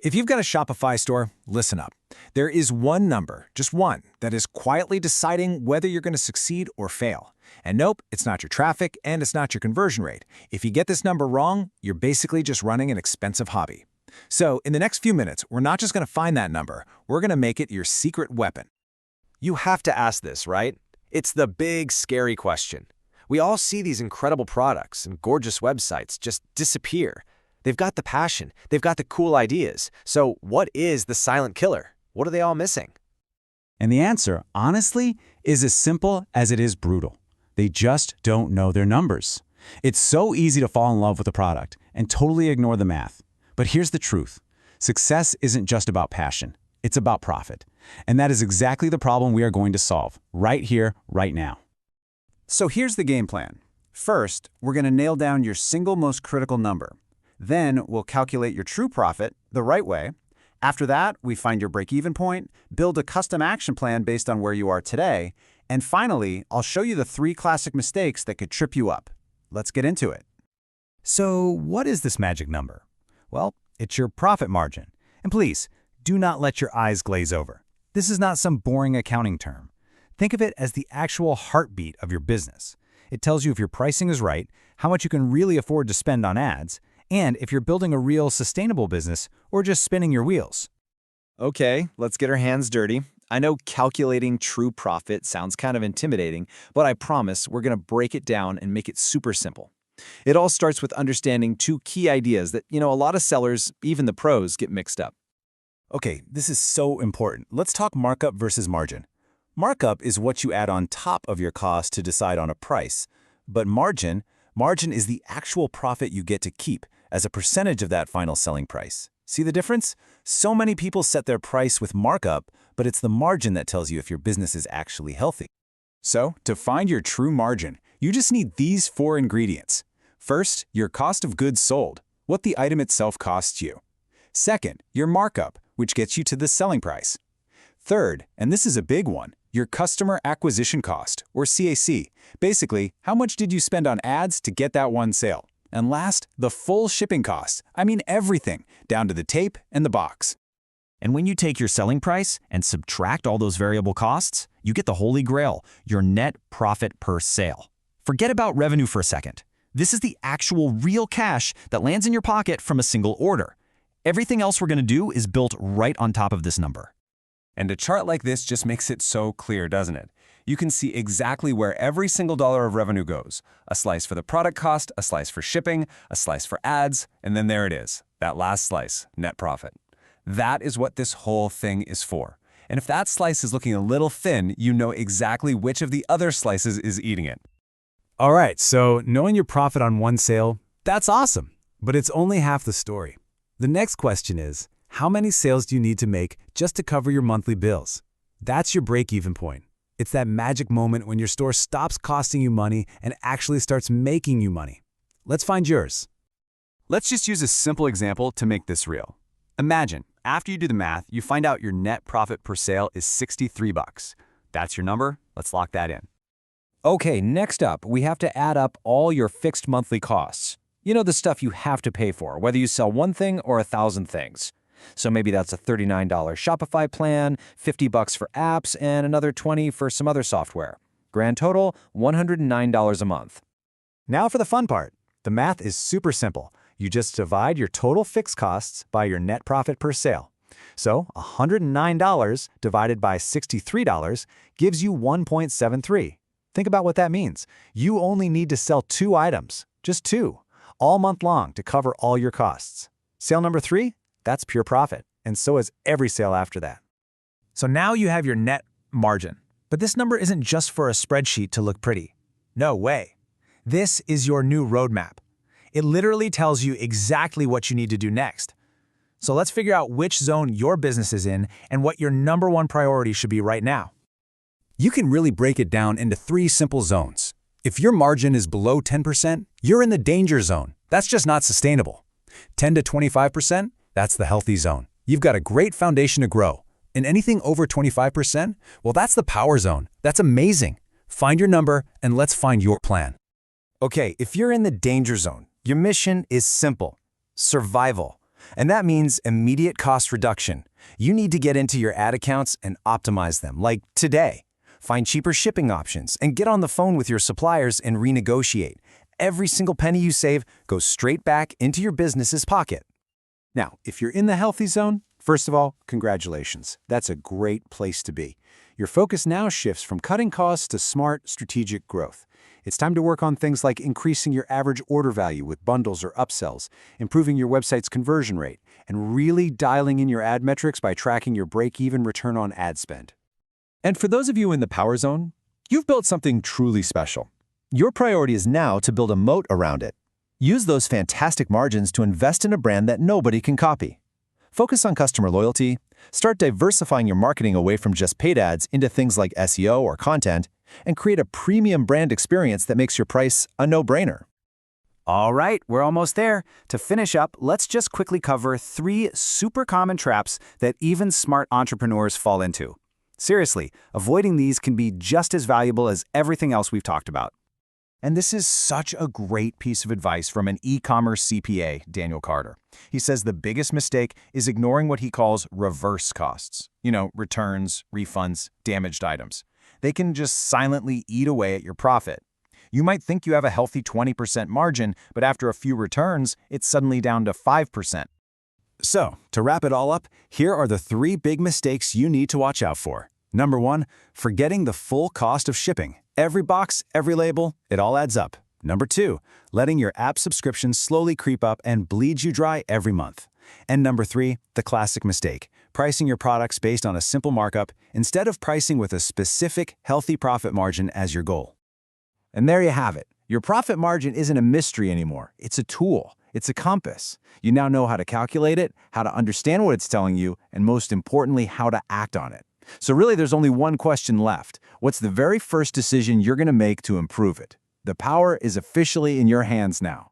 If you've got a Shopify store, listen up. There is one number, just one, that is quietly deciding whether you're going to succeed or fail. And nope, it's not your traffic and it's not your conversion rate. If you get this number wrong, you're basically just running an expensive hobby. So in the next few minutes, we're not just going to find that number, we're going to make it your secret weapon. You have to ask this, right? It's the big, scary question. We all see these incredible products and gorgeous websites just disappear. They've got the passion, they've got the cool ideas. So what is the silent killer? What are they all missing? And the answer, honestly, is as simple as it is brutal. They just don't know their numbers. It's so easy to fall in love with a product and totally ignore the math. But here's the truth. Success isn't just about passion. It's about profit. And that is exactly the problem we are going to solve, right here, right now. So here's the game plan. First, we're going to nail down your single most critical number. Then we'll calculate your true profit the right way. After that, we find your break-even point, build a custom action plan based on where you are today, and finally, I'll show you the 3 classic mistakes that could trip you up. Let's get into it. So what is this magic number? Well, it's your profit margin. And please, do not let your eyes glaze over. This is not some boring accounting term. Think of it as the actual heartbeat of your business. It tells you if your pricing is right, how much you can really afford to spend on ads, and if you're building a real sustainable business or just spinning your wheels. Okay, let's get our hands dirty. I know calculating true profit sounds kind of intimidating, but I promise we're going to break it down and make it super simple. It all starts with understanding 2 key ideas that, a lot of sellers, even the pros, get mixed up. Okay, this is so important. Let's talk markup versus margin. Markup is what you add on top of your cost to decide on a price. But margin is the actual profit you get to keep as a percentage of that final selling price. See the difference? So many people set their price with markup, but it's the margin that tells you if your business is actually healthy. So, to find your true margin, you just need these 4 ingredients. First, your cost of goods sold, what the item itself costs you. Second, your markup, which gets you to the selling price. Third, and this is a big one, your customer acquisition cost, or CAC. Basically, how much did you spend on ads to get that one sale? And last, the full shipping cost. I mean everything, down to the tape and the box. And when you take your selling price and subtract all those variable costs, you get the holy grail, your net profit per sale. Forget about revenue for a second. This is the actual real cash that lands in your pocket from a single order. Everything else we're going to do is built right on top of this number. And a chart like this just makes it so clear, doesn't it? You can see exactly where every single dollar of revenue goes. A slice for the product cost, a slice for shipping, a slice for ads, and then there it is, that last slice, net profit. That is what this whole thing is for. And if that slice is looking a little thin, you know exactly which of the other slices is eating it. All right, so knowing your profit on one sale, that's awesome, but it's only half the story. The next question is, how many sales do you need to make just to cover your monthly bills? That's your break-even point. It's that magic moment when your store stops costing you money and actually starts making you money. Let's find yours. Let's just use a simple example to make this real. Imagine, after you do the math, you find out your net profit per sale is $63. That's your number. Let's lock that in. Okay, next up, we have to add up all your fixed monthly costs. The stuff you have to pay for, whether you sell one thing or 1,000 things. So maybe that's a $39 Shopify plan, $50 for apps, and another $20 for some other software. Grand total, $109 a month. Now for the fun part. The math is super simple. You just divide your total fixed costs by your net profit per sale. So $109 divided by $63 gives you 1.73. Think about what that means. You only need to sell 2 items, just 2, all month long to cover all your costs. Sale number 3? That's pure profit, and so is every sale after that. So now you have your net margin. But this number isn't just for a spreadsheet to look pretty. No way. This is your new roadmap. It literally tells you exactly what you need to do next. So let's figure out which zone your business is in and what your number 1 priority should be right now. You can really break it down into 3 simple zones. If your margin is below 10%, you're in the danger zone. That's just not sustainable. 10 to 25%, that's the healthy zone. You've got a great foundation to grow. And anything over 25%, well, that's the power zone. That's amazing. Find your number and let's find your plan. Okay, if you're in the danger zone, your mission is simple: survival. And that means immediate cost reduction. You need to get into your ad accounts and optimize them, like today. Find cheaper shipping options and get on the phone with your suppliers and renegotiate. Every single penny you save goes straight back into your business's pocket. Now, if you're in the healthy zone, first of all, congratulations. That's a great place to be. Your focus now shifts from cutting costs to smart, strategic growth. It's time to work on things like increasing your average order value with bundles or upsells, improving your website's conversion rate, and really dialing in your ad metrics by tracking your break-even return on ad spend. And for those of you in the power zone, you've built something truly special. Your priority is now to build a moat around it. Use those fantastic margins to invest in a brand that nobody can copy. Focus on customer loyalty, start diversifying your marketing away from just paid ads into things like SEO or content, and create a premium brand experience that makes your price a no-brainer. All right, we're almost there. To finish up, let's just quickly cover 3 super common traps that even smart entrepreneurs fall into. Seriously, avoiding these can be just as valuable as everything else we've talked about. And this is such a great piece of advice from an e-commerce CPA, Daniel Carter. He says the biggest mistake is ignoring what he calls reverse costs. Returns, refunds, damaged items. They can just silently eat away at your profit. You might think you have a healthy 20% margin, but after a few returns, it's suddenly down to 5%. So, to wrap it all up, here are the 3 big mistakes you need to watch out for. Number 1, forgetting the full cost of shipping. Every box, every label, it all adds up. Number 2, letting your app subscription slowly creep up and bleed you dry every month. And number 3, the classic mistake, pricing your products based on a simple markup instead of pricing with a specific, healthy profit margin as your goal. And there you have it. Your profit margin isn't a mystery anymore. It's a tool. It's a compass. You now know how to calculate it, how to understand what it's telling you, and most importantly, how to act on it. So really, there's only one question left. What's the very first decision you're going to make to improve it? The power is officially in your hands now.